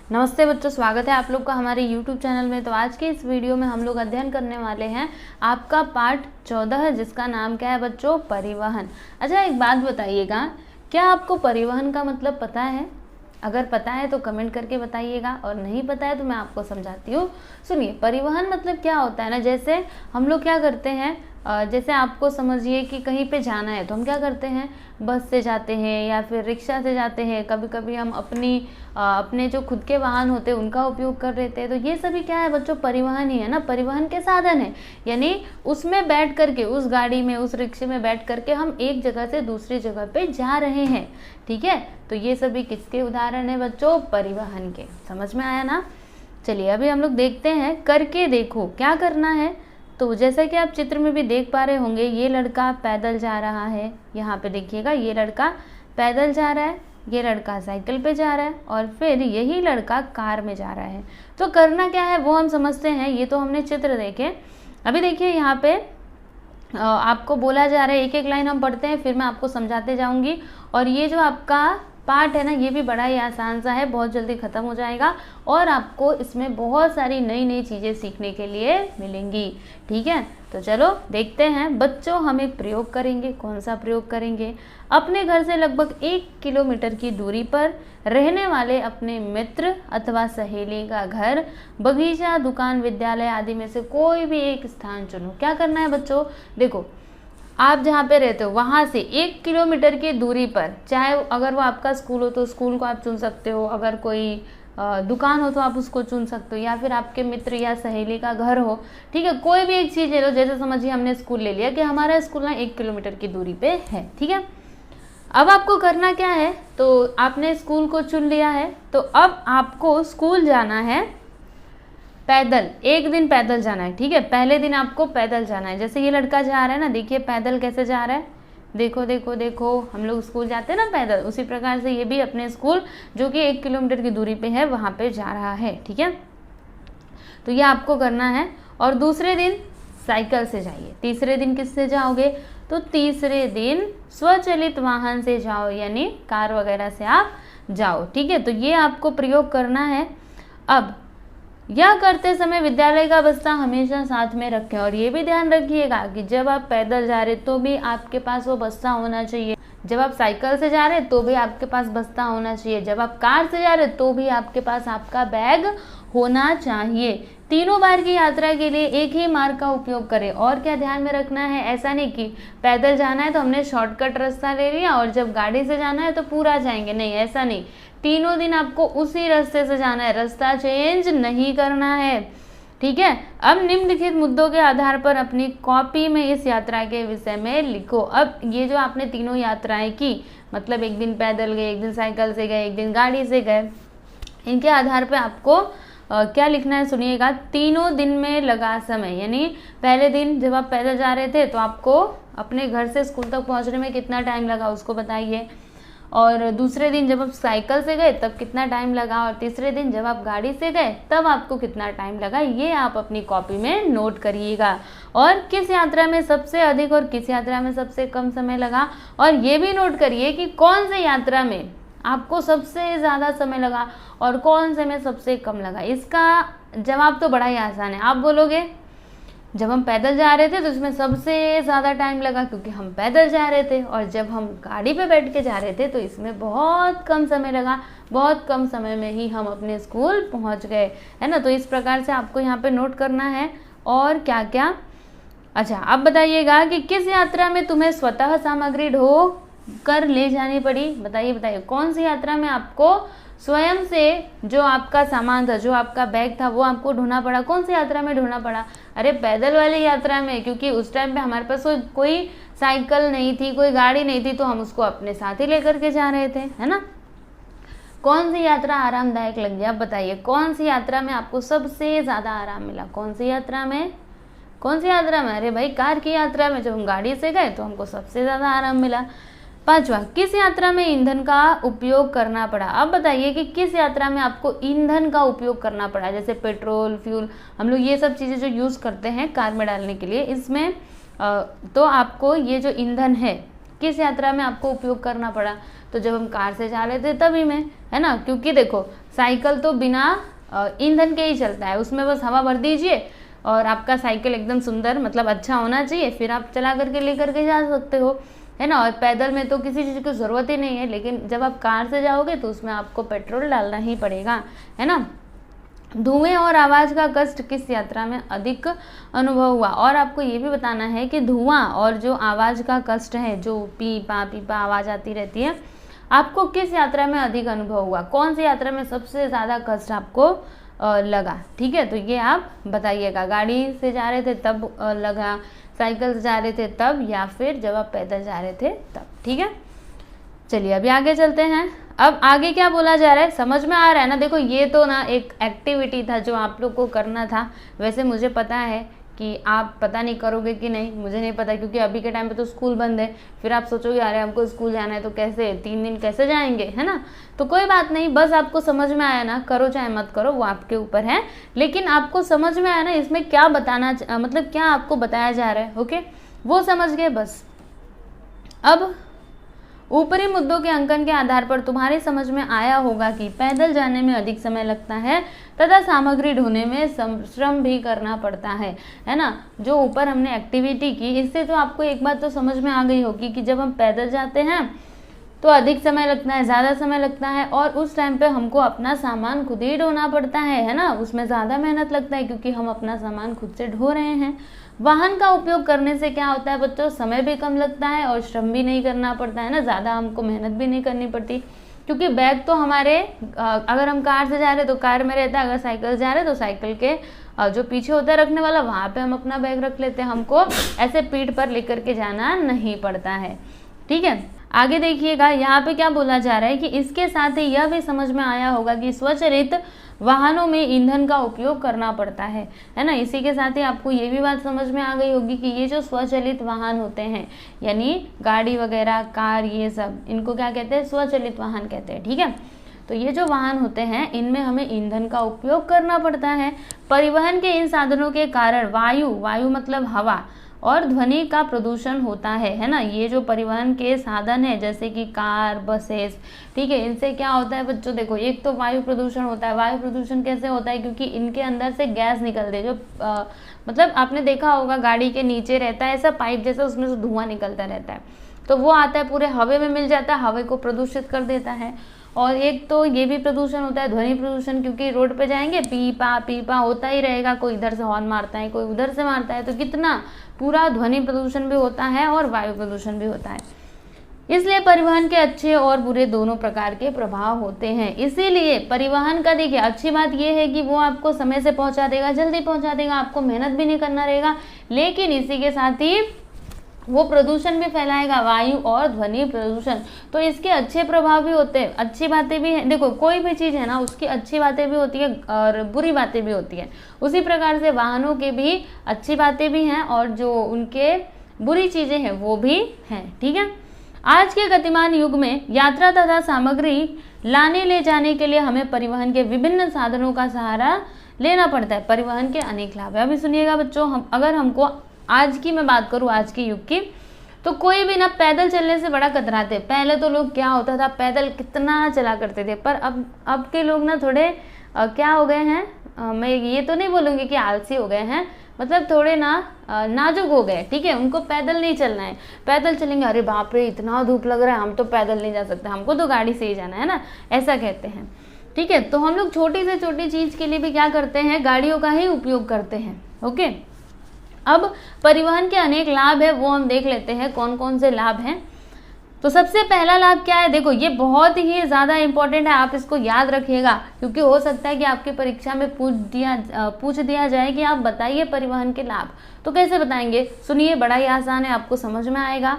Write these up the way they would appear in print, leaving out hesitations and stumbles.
नमस्ते बच्चों, स्वागत है आप लोग का हमारे YouTube चैनल में। तो आज के इस वीडियो में हम लोग अध्ययन करने वाले हैं आपका पाठ 14 जिसका नाम क्या है बच्चों? परिवहन। अच्छा, एक बात बताइएगा, क्या आपको परिवहन का मतलब पता है? अगर पता है तो कमेंट करके बताइएगा, और नहीं पता है तो मैं आपको समझाती हूँ। सुनिए, परिवहन मतलब क्या होता है ना, जैसे हम लोग क्या करते हैं, जैसे आपको समझिए कि कहीं पे जाना है तो हम क्या करते हैं, बस से जाते हैं या फिर रिक्शा से जाते हैं। कभी कभी हम अपने जो खुद के वाहन होते हैं उनका उपयोग कर लेते हैं। तो ये सभी क्या है बच्चों? परिवहन ही है ना, परिवहन के साधन है। यानी उसमें बैठ करके, उस गाड़ी में, उस रिक्शे में बैठ करके हम एक जगह से दूसरी जगह पे जा रहे हैं। ठीक है, तो ये सभी किसके उदाहरण है बच्चों? परिवहन के। समझ में आया ना? चलिए अभी हम लोग देखते हैं, करके देखो क्या करना है। तो जैसा कि आप चित्र में भी देख पा रहे होंगे, ये लड़का पैदल जा रहा है। यहाँ पे देखिएगा, ये लड़का पैदल जा रहा है, ये लड़का साइकिल पे जा रहा है, और फिर यही लड़का कार में जा रहा है। तो करना क्या है वो हम समझते हैं। ये तो हमने चित्र देखे। अभी देखिए यहाँ पे आपको बोला जा रहा है, एक एक लाइन हम पढ़ते हैं, फिर मैं आपको समझाते जाऊंगी। और ये जो आपका पार्ट है ना, ये भी बड़ा ही आसान सा है, बहुत जल्दी ख़त्म हो जाएगा, और आपको इसमें बहुत सारी नई नई चीज़ें सीखने के लिए मिलेंगी। ठीक है, तो चलो देखते हैं बच्चों। हम एक प्रयोग करेंगे। कौन सा प्रयोग करेंगे? अपने घर से लगभग 1 किलोमीटर की दूरी पर रहने वाले अपने मित्र अथवा सहेली का घर, बगीचा, दुकान, विद्यालय आदि में से कोई भी एक स्थान चुनो। क्या करना है बच्चों? देखो, आप जहाँ पे रहते हो वहाँ से 1 किलोमीटर की दूरी पर, चाहे अगर वो आपका स्कूल हो तो स्कूल को आप चुन सकते हो, अगर कोई दुकान हो तो आप उसको चुन सकते हो, या फिर आपके मित्र या सहेली का घर हो। ठीक है, कोई भी एक चीज़ ले लो। जैसे समझिए हमने स्कूल ले लिया कि हमारा स्कूल ना 1 किलोमीटर की दूरी पे है। ठीक है, अब आपको करना क्या है? तो आपने स्कूल को चुन लिया है, तो अब आपको स्कूल जाना है पैदल। एक दिन पैदल जाना है। ठीक है, पहले दिन आपको पैदल जाना है। जैसे ये लड़का जा रहा है ना, देखिए पैदल कैसे जा रहा है। देखो देखो देखो, हम लोग स्कूल जाते हैं ना पैदल, उसी प्रकार से ये भी अपने स्कूल जो कि 1 किलोमीटर की दूरी पे है वहाँ पे जा रहा है। ठीक है, तो ये आपको करना है। और दूसरे दिन साइकिल से जाइए। तीसरे दिन किससे जाओगे? तो तीसरे दिन स्वचालित वाहन से जाओ, यानी कार वगैरह से आप जाओ। ठीक है, तो ये आपको प्रयोग करना है। अब यह करते समय विद्यालय का बस्ता हमेशा साथ में रखें, और ये भी ध्यान रखिएगा कि जब आप पैदल जा रहे तो भी आपके पास वो बस्ता होना चाहिए। जब आप साइकिल से जा रहे तो भी आपके पास बस्ता होना चाहिए। जब आप कार से जा रहे तो भी आपके पास आपका बैग होना चाहिए। तीनों बार की यात्रा के लिए एक ही मार्ग का उपयोग करें। और क्या ध्यान में रखना है, ऐसा नहीं कि पैदल जाना है तो हमने शॉर्टकट रास्ता ले लिया और जब गाड़ी से जाना है तो पूरा जाएंगे, नहीं, ऐसा नहीं। तीनों दिन आपको उसी रास्ते से जाना है, रास्ता चेंज नहीं करना है। ठीक है, अब निम्नलिखित मुद्दों के आधार पर अपनी कॉपी में इस यात्रा के विषय में लिखो। अब ये जो आपने तीनों यात्राएं की, मतलब एक दिन पैदल गए, एक दिन साइकिल से गए, एक दिन गाड़ी से गए, इनके आधार पर आपको क्या लिखना है सुनिएगा। तीनों दिन में लगा समय, यानी पहले दिन जब आप पैदल जा रहे थे तो आपको अपने घर से स्कूल तक पहुंचने में कितना टाइम लगा उसको बताइए, और दूसरे दिन जब आप साइकिल से गए तब कितना टाइम लगा, और तीसरे दिन जब आप गाड़ी से गए तब आपको कितना टाइम लगा। ये आप अपनी कॉपी में नोट करिएगा। और किस यात्रा में सबसे अधिक और किस यात्रा में सबसे कम समय लगा, और ये भी नोट करिए कि कौन से यात्रा में आपको सबसे ज़्यादा समय लगा और कौन से में सबसे कम लगा। इसका जवाब तो बड़ा ही आसान है। आप बोलोगे जब हम पैदल जा रहे थे तो इसमें सबसे ज़्यादा टाइम लगा क्योंकि हम पैदल जा रहे थे, और जब हम गाड़ी पे बैठ के जा रहे थे तो इसमें बहुत कम समय लगा, बहुत कम समय में ही हम अपने स्कूल पहुंच गए, है ना। तो इस प्रकार से आपको यहाँ पे नोट करना है। और क्या क्या, अच्छा अब बताइएगा कि किस यात्रा में तुम्हें स्वतः सामग्री ढो कर ले जानी पड़ी? बताइए बताइए, कौन सी यात्रा में आपको स्वयं से जो आपका सामान था, जो आपका बैग था, वो आपको ढोना पड़ा? कौन सी यात्रा में ढोना पड़ा? अरे पैदल वाली यात्रा में, क्योंकि उस टाइम पे हमारे पास कोई साइकिल नहीं थी, कोई गाड़ी नहीं थी, तो हम उसको अपने साथ ही लेकर के जा रहे थे, है ना। कौन सी यात्रा आरामदायक लगी? अब बताइए कौन सी यात्रा में आपको सबसे ज़्यादा आराम मिला? कौन सी यात्रा में? कौन सी यात्रा में? अरे भाई कार की यात्रा में। जब हम गाड़ी से गए तो हमको सबसे ज़्यादा आराम मिला। पांचवा, किस यात्रा में ईंधन का उपयोग करना पड़ा? अब बताइए कि किस यात्रा में आपको ईंधन का उपयोग करना पड़ा। जैसे पेट्रोल, फ्यूल, हम लोग ये सब चीज़ें जो यूज़ करते हैं कार में डालने के लिए, इसमें तो आपको ये जो ईंधन है किस यात्रा में आपको उपयोग करना पड़ा? तो जब हम कार से जा रहे थे तभी में, है ना, क्योंकि देखो साइकिल तो बिना ईंधन के ही चलता है, उसमें बस हवा भर दीजिए और आपका साइकिल एकदम सुंदर मतलब अच्छा होना चाहिए, फिर आप चला करके लेकर के जा सकते हो, है ना। और पैदल में तो किसी चीज़ की ज़रूरत ही नहीं है, लेकिन जब आप कार से जाओगे तो उसमें आपको पेट्रोल डालना ही पड़ेगा, है ना। धुएं और आवाज़ का कष्ट किस यात्रा में अधिक अनुभव हुआ? और आपको ये भी बताना है कि धुआं और जो आवाज़ का कष्ट है, जो पीपा आवाज़ आती रहती है, आपको किस यात्रा में अधिक अनुभव हुआ? कौन सी यात्रा में सबसे ज़्यादा कष्ट आपको लगा? ठीक है, तो ये आप बताइएगा। गाड़ी से जा रहे थे तब लगा, साइकिल से जा रहे थे तब, या फिर जब आप पैदल जा रहे थे तब। ठीक है, चलिए अभी आगे चलते हैं। अब आगे क्या बोला जा रहा है समझ में आ रहा है ना? देखो ये तो ना एक एक्टिविटी था जो आप लोग को करना था। वैसे मुझे पता है कि आप पता नहीं करोगे कि नहीं, मुझे नहीं पता, क्योंकि अभी के टाइम पे तो स्कूल बंद है। फिर आप सोचोगे अरे हमको स्कूल जाना है तो कैसे 3 दिन कैसे जाएंगे, है ना। तो कोई बात नहीं, बस आपको समझ में आया ना, करो चाहे मत करो वो आपके ऊपर है, लेकिन आपको समझ में आया ना इसमें क्या बताना मतलब क्या आपको बताया जा रहा है। ओके, वो समझ गए बस। अब ऊपरी मुद्दों के अंकन के आधार पर तुम्हारी समझ में आया होगा कि पैदल जाने में अधिक समय लगता है तथा सामग्री ढोने में श्रम भी करना पड़ता है ना। जो ऊपर हमने एक्टिविटी की, इससे तो आपको एक बात तो समझ में आ गई होगी कि जब हम पैदल जाते हैं तो अधिक समय लगता है, ज़्यादा समय लगता है, और उस टाइम पे हमको अपना सामान खुद ही ढोना पड़ता है ना। उसमें ज़्यादा मेहनत लगता है क्योंकि हम अपना सामान खुद से ढो रहे हैं। वाहन का उपयोग करने से क्या होता है बच्चों, समय भी कम लगता है और श्रम भी नहीं करना पड़ता है ना, ज़्यादा हमको मेहनत भी नहीं करनी पड़ती, क्योंकि बैग तो हमारे अगर हम कार से जा रहे तो कार में रहता है, अगर साइकिल से जा रहे तो साइकिल के जो पीछे होता है रखने वाला वहाँ पे हम अपना बैग रख लेते हैं, हमको ऐसे पीठ पर लेकर के जाना नहीं पड़ता है। ठीक है, आगे देखिएगा यहाँ पे क्या बोला जा रहा है कि इसके साथ ही यह भी समझ में आया होगा कि स्वचालित वाहनों में ईंधन का उपयोग करना पड़ता है ना। इसी के साथ ही आपको ये भी बात समझ में आ गई होगी कि ये जो स्वचालित वाहन होते हैं, यानी गाड़ी वगैरह, कार, ये सब, इनको क्या कहते हैं, स्वचालित वाहन कहते हैं। ठीक है, तो ये जो वाहन होते हैं इनमें हमें ईंधन का उपयोग करना पड़ता है। परिवहन के इन साधनों के कारण वायु मतलब हवा और ध्वनि का प्रदूषण होता है ना। ये जो परिवहन के साधन है जैसे कि कार, बसेस, ठीक है, इनसे क्या होता है बच्चों, देखो एक तो वायु प्रदूषण होता है। वायु प्रदूषण कैसे होता है, क्योंकि इनके अंदर से गैस निकलते है, जो मतलब आपने देखा होगा गाड़ी के नीचे रहता है ऐसा पाइप जैसा, उसमें से धुआं निकलता रहता है, तो वो आता है पूरे हवा में मिल जाता है, हवा को प्रदूषित कर देता है। और एक तो ये भी प्रदूषण होता है ध्वनि प्रदूषण, क्योंकि रोड पे जाएंगे पीपा होता ही रहेगा, कोई इधर से हॉर्न मारता है, कोई उधर से मारता है, तो कितना पूरा ध्वनि प्रदूषण भी होता है और वायु प्रदूषण भी होता है। इसलिए परिवहन के अच्छे और बुरे दोनों प्रकार के प्रभाव होते हैं। इसीलिए परिवहन का देखिए अच्छी बात यह है कि वो आपको समय से पहुंचा देगा, जल्दी पहुंचा देगा, आपको मेहनत भी नहीं करना रहेगा, लेकिन इसी के साथ ही वो प्रदूषण भी फैलाएगा, वायु और ध्वनि प्रदूषण। तो इसके अच्छे प्रभाव भी होते हैं, अच्छी बातें भी हैं। देखो कोई भी चीज़ है ना, उसकी अच्छी बातें भी होती है और बुरी बातें भी होती हैं। उसी प्रकार से वाहनों के भी अच्छी बातें भी हैं और जो उनके बुरी चीज़ें हैं वो भी हैं। ठीक है, आज के गतिमान युग में यात्रा तथा सामग्री लाने ले जाने के लिए हमें परिवहन के विभिन्न साधनों का सहारा लेना पड़ता है। परिवहन के अनेक लाभ है। अभी सुनिएगा बच्चों, अगर हमको आज की मैं बात करूँ, आज के युग की, तो कोई भी ना पैदल चलने से बड़ा कतराते। पहले तो लोग क्या होता था, पैदल कितना चला करते थे, पर अब के लोग ना थोड़े क्या हो गए हैं, मैं ये तो नहीं बोलूँगी कि आलसी हो गए हैं, मतलब थोड़े ना नाजुक हो गए। ठीक है, उनको पैदल नहीं चलना है। पैदल चलेंगे अरे बाप रे इतना धूप लग रहा है, हम तो पैदल नहीं जा सकते, हमको तो गाड़ी से ही जाना है ना, ऐसा कहते हैं। ठीक है, तो हम लोग छोटी से छोटी चीज़ के लिए भी क्या करते हैं, गाड़ियों का ही उपयोग करते हैं। ओके, अब परिवहन के अनेक लाभ है, वो हम देख लेते हैं कौन कौन से लाभ हैं। तो सबसे पहला लाभ क्या है, देखो ये बहुत ही ज़्यादा इंपॉर्टेंट है, आप इसको याद रखिएगा, क्योंकि हो सकता है कि आपकी परीक्षा में पूछ दिया जाए कि आप बताइए परिवहन के लाभ। तो कैसे बताएंगे, सुनिए, बड़ा ही आसान है, आपको समझ में आएगा।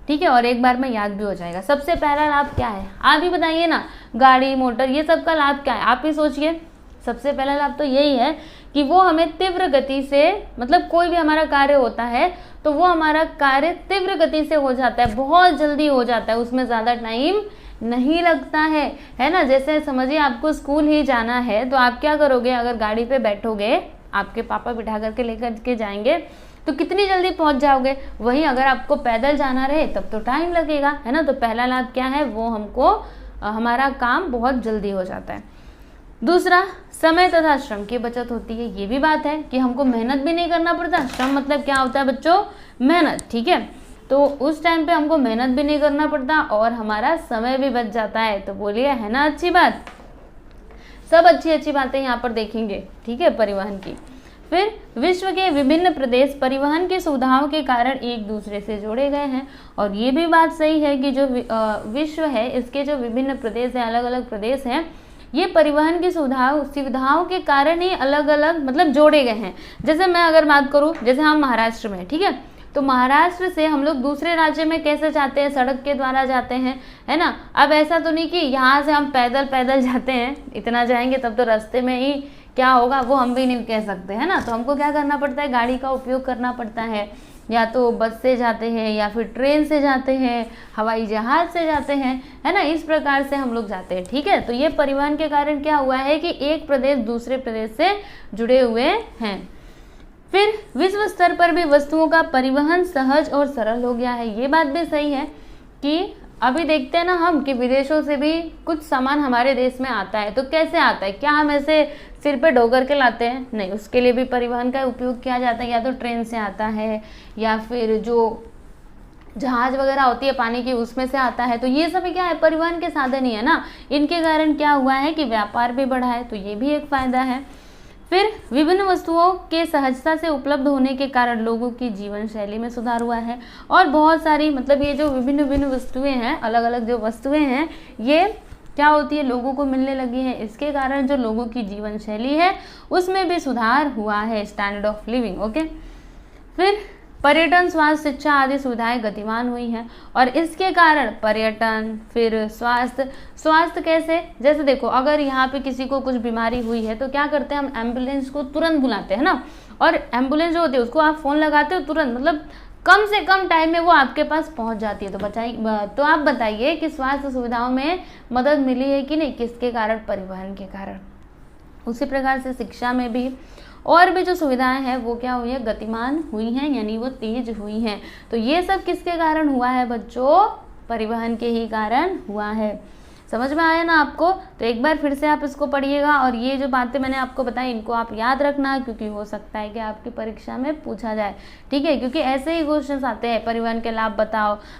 ठीक है, और एक बार में याद भी हो जाएगा। सबसे पहला लाभ क्या है, आप ही बताइए ना, गाड़ी मोटर ये सब का लाभ क्या है, आप ही सोचिए। सबसे पहला लाभ तो यही है कि वो हमें तीव्र गति से, मतलब कोई भी हमारा कार्य होता है तो वो हमारा कार्य तीव्र गति से हो जाता है, बहुत जल्दी हो जाता है, उसमें ज़्यादा टाइम नहीं लगता है ना। जैसे समझिए आपको स्कूल ही जाना है, तो आप क्या करोगे, अगर गाड़ी पे बैठोगे, आपके पापा बिठा करके लेकर के जाएंगे, तो कितनी जल्दी पहुंच जाओगे। वहीं अगर आपको पैदल जाना रहे तब तो टाइम लगेगा, है ना। तो पहला लाभ क्या है, वो हमको हमारा काम बहुत जल्दी हो जाता है। दूसरा, समय तथा श्रम की बचत होती है। ये भी बात है कि हमको मेहनत भी नहीं करना पड़ता। श्रम मतलब क्या होता है बच्चों, मेहनत, ठीक है। तो उस टाइम पे हमको मेहनत भी नहीं करना पड़ता और हमारा समय भी बच जाता है। तो बोलिए, है ना अच्छी बात। सब अच्छी अच्छी बातें यहाँ पर देखेंगे, ठीक है, परिवहन की। फिर विश्व के विभिन्न प्रदेश परिवहन की सुविधाओं के कारण एक दूसरे से जोड़े गए हैं। और ये भी बात सही है कि जो विश्व है, इसके जो विभिन्न प्रदेश हैं, अलग अलग प्रदेश हैं, ये परिवहन की सुविधाओं के कारण ही अलग अलग मतलब जोड़े गए हैं। जैसे मैं अगर बात करूँ, जैसे हम महाराष्ट्र में, ठीक है, तो महाराष्ट्र से हम लोग दूसरे राज्य में कैसे जाते हैं, सड़क के द्वारा जाते हैं, है ना। अब ऐसा तो नहीं कि यहाँ से हम पैदल पैदल जाते हैं, इतना जाएंगे तब तो रास्ते में ही क्या होगा वो हम भी नहीं कह सकते, है ना। तो हमको क्या करना पड़ता है, गाड़ी का उपयोग करना पड़ता है। या तो बस से जाते हैं या फिर ट्रेन से जाते हैं, हवाई जहाज से जाते हैं, है ना। इस प्रकार से हम लोग जाते हैं, ठीक है। तो ये परिवहन के कारण क्या हुआ है कि एक प्रदेश दूसरे प्रदेश से जुड़े हुए हैं। फिर विश्व स्तर पर भी वस्तुओं का परिवहन सहज और सरल हो गया है। ये बात भी सही है कि अभी देखते हैं ना हम कि विदेशों से भी कुछ सामान हमारे देश में आता है। तो कैसे आता है, क्या हम ऐसे सिर पे ढोकर के लाते हैं, नहीं, उसके लिए भी परिवहन का उपयोग किया जाता है। या तो ट्रेन से आता है या फिर जो जहाज वगैरह होती है पानी की, उसमें से आता है। तो ये सब क्या है, परिवहन के साधन ही है ना। इनके कारण क्या हुआ है कि व्यापार भी बढ़ा है, तो ये भी एक फायदा है। फिर विभिन्न वस्तुओं के सहजता से उपलब्ध होने के कारण लोगों की जीवन शैली में सुधार हुआ है। और बहुत सारी मतलब ये जो विभिन्न विभिन्न वस्तुएं हैं, अलग अलग जो वस्तुएं हैं, ये क्या होती है, लोगों को मिलने लगी है। इसके कारण जो लोगों की जीवन शैली है उसमें भी सुधार हुआ है, स्टैंडर्ड ऑफ लिविंग, ओके। फिर पर्यटन, स्वास्थ्य, शिक्षा आदि सुविधाएं गतिमान हुई हैं और इसके कारण पर्यटन, फिर स्वास्थ्य कैसे, जैसे देखो अगर यहाँ पे किसी को कुछ बीमारी हुई है तो क्या करते हैं हम, एम्बुलेंस को तुरंत बुलाते हैं ना। और एम्बुलेंस जो होती है उसको आप फ़ोन लगाते हो तुरंत, मतलब कम से कम टाइम में वो आपके पास पहुँच जाती है। तो आप बताइए कि स्वास्थ्य सुविधाओं में मदद मिली है कि नहीं, किसके कारण, परिवहन के कारण। उसी प्रकार से शिक्षा में भी और भी जो सुविधाएं हैं वो क्या हुई है, गतिमान हुई हैं, यानी वो तेज हुई हैं। तो ये सब किसके कारण हुआ है बच्चों, परिवहन के ही कारण हुआ है। समझ में आया ना आपको। तो एक बार फिर से आप इसको पढ़िएगा और ये जो बातें मैंने आपको बताई इनको आप याद रखना, क्योंकि हो सकता है कि आपकी परीक्षा में पूछा जाए, ठीक है। क्योंकि ऐसे ही क्वेश्चंस आते हैं, परिवहन के लाभ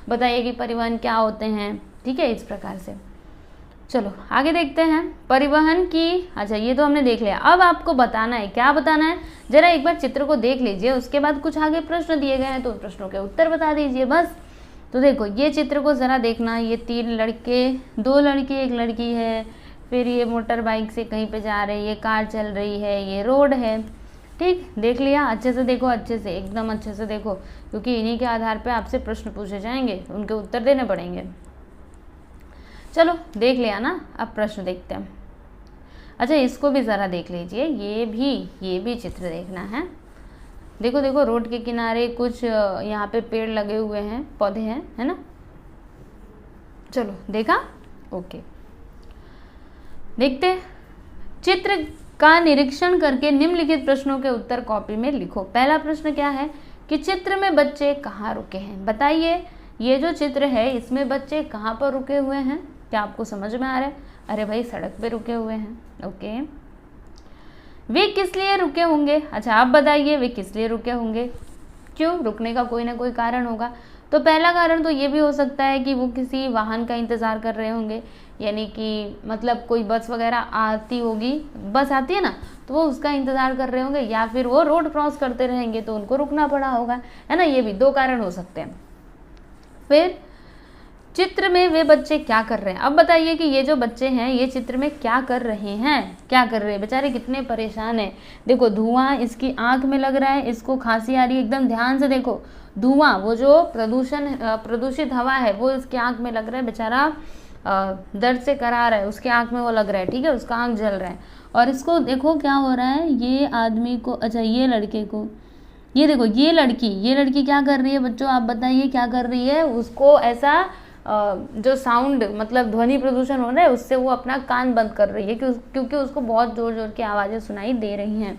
बताइए कि परिवहन क्या होते हैं, ठीक है, इस प्रकार से। चलो आगे देखते हैं परिवहन की। अच्छा ये तो हमने देख लिया। अब आपको बताना है, क्या बताना है, जरा एक बार चित्र को देख लीजिए, उसके बाद कुछ आगे प्रश्न दिए गए हैं तो प्रश्नों के उत्तर बता दीजिए बस। तो देखो ये चित्र को ज़रा देखना, ये 3 लड़के, 2 लड़के 1 लड़की है, फिर ये मोटर बाइक से कहीं पे जा रहे हैं, ये कार चल रही है, ये रोड है, ठीक, देख लिया। अच्छे से देखो, अच्छे से, एकदम अच्छे से देखो, क्योंकि इन्हीं के आधार पर आपसे प्रश्न पूछे जाएंगे, उनके उत्तर देने पड़ेंगे। चलो देख लिया ना, अब प्रश्न देखते हैं। अच्छा इसको भी ज़रा देख लीजिए, ये भी चित्र देखना है। देखो देखो रोड के किनारे कुछ यहाँ पे पेड़ लगे हुए हैं, पौधे हैं, है ना। चलो देखा, ओके। देखते हैं, चित्र का निरीक्षण करके निम्नलिखित प्रश्नों के उत्तर कॉपी में लिखो। पहला प्रश्न क्या है कि चित्र में बच्चे कहाँ रुके हैं। बताइए ये जो चित्र है इसमें बच्चे कहाँ पर रुके हुए हैं, क्या आपको समझ में आ रहा है। अरे भाई सड़क पे रुके हुए हैं, ओके। वे किस लिए रुके होंगे, अच्छा आप बताइए वे किस लिए रुके होंगे, क्यों, रुकने का कोई ना कोई कारण होगा। तो पहला कारण तो ये भी हो सकता है कि वो किसी वाहन का इंतज़ार कर रहे होंगे, यानी कि मतलब कोई बस वगैरह आती होगी, बस आती है ना, तो वो उसका इंतज़ार कर रहे होंगे, या फिर वो रोड क्रॉस करते रहेंगे तो उनको रुकना पड़ा होगा, है ना। ये भी 2 कारण हो सकते हैं। फिर चित्र में वे बच्चे क्या कर रहे हैं। अब बताइए कि ये जो बच्चे हैं ये चित्र में क्या कर रहे हैं, क्या कर रहे हैं, बेचारे कितने परेशान हैं। देखो धुआं इसकी आंख में लग रहा है, इसको खांसी आ रही है, एकदम ध्यान से देखो, धुआं, वो जो प्रदूषित हवा है वो इसकी आंख में लग रहा है, बेचारा दर्द से करा रहा है, उसके आंख में वो लग रहा है, ठीक है, उसका आंख जल रहा है। और इसको देखो क्या हो रहा है, ये आदमी को, अच्छा ये लड़के को, ये देखो ये लड़की क्या कर रही है बच्चों, आप बताइए क्या कर रही है। उसको ऐसा जो साउंड मतलब ध्वनि प्रदूषण हो रहा है उससे वो अपना कान बंद कर रही है क्योंकि उसको बहुत जोर जोर की आवाज़ें सुनाई दे रही हैं।